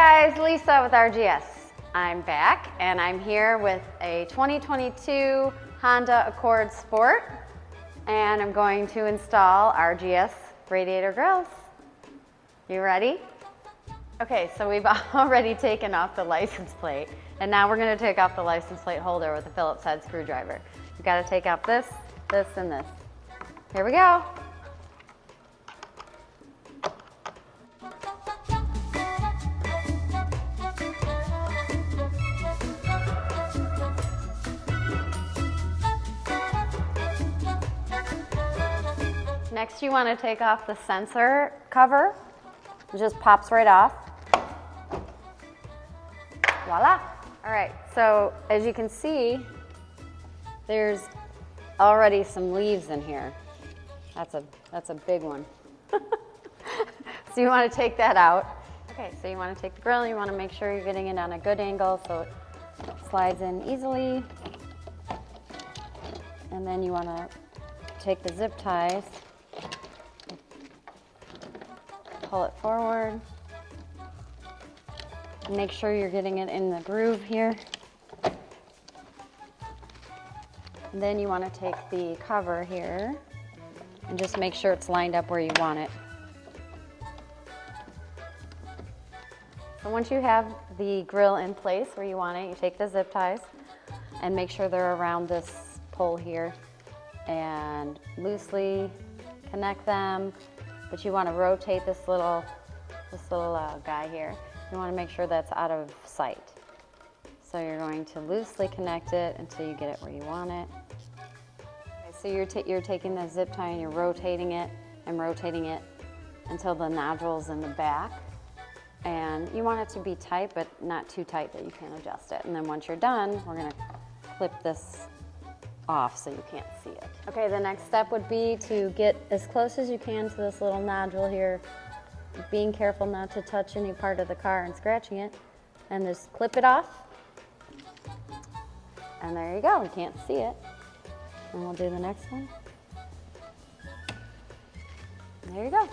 guys, Lisa with RGS. I'm back and I'm here with a 2022 Honda Accord Sport, and I'm going to install RGS radiator grills. You ready? Okay, so we've already taken off the license plate, and now we're going to take off the license plate holder with a Phillips head screwdriver. You've got to take out this, this, and this. Here we go. Next, you want to take off the sensor cover. It just pops right off. Voila. All right, so as you can see, there's already some leaves in here. That's a big one. So you want to take that out. Okay, so you want to take the grill, you want to make sure you're getting it on a good angle so it slides in easily. And then you want to take the zip ties, pull it forward. Make sure you're getting it in the groove here. And then you want to take the cover here and just make sure it's lined up where you want it. So once you have the grill in place where you want it, you take the zip ties and make sure they're around this pole here and loosely connect them. But you want to rotate this little guy here. You want to make sure that's out of sight. So you're going to loosely connect it until you get it where you want it. Okay, so you're taking the zip tie and you're rotating it until the nodule's in the back. And you want it to be tight, but not too tight that you can't adjust it. And then once you're done, we're going to clip this off so you can't see it. Okay, the next step would be to get as close as you can to this little nodule here, being careful not to touch any part of the car and scratching it, and just clip it off. And there you go, you can't see it. And we'll do the next one. There you go.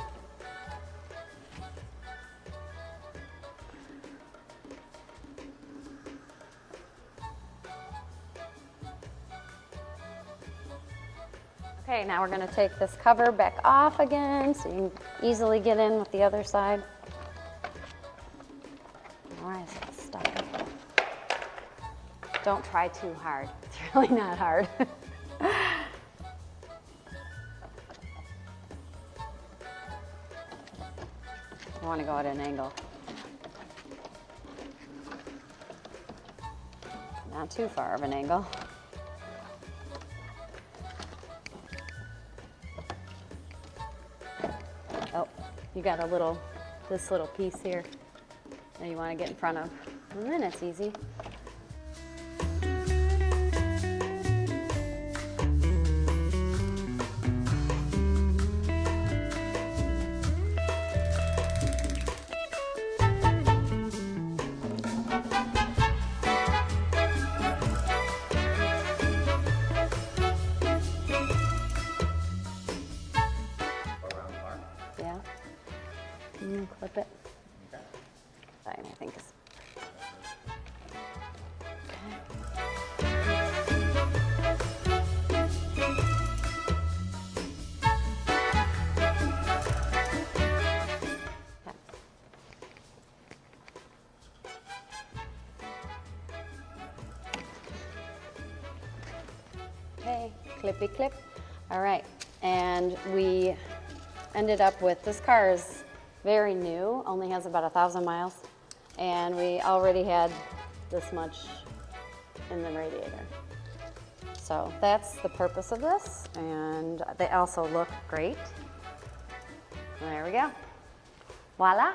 Okay, now we're going to take this cover back off again so you can easily get in with the other side. Why is it stuck? Don't try too hard. It's really not hard. You want to go at an angle. Not too far of an angle. Oh, you got this little piece here that you want to get in front of. And then it's easy. Yeah. You clip it. Okay. Fine, I think it's. Okay, clippy clip. All right, and we ended up with, this car is very new, only has about 1,000 miles, and we already had this much in the radiator. So that's the purpose of this, and they also look great. There we go. Voila.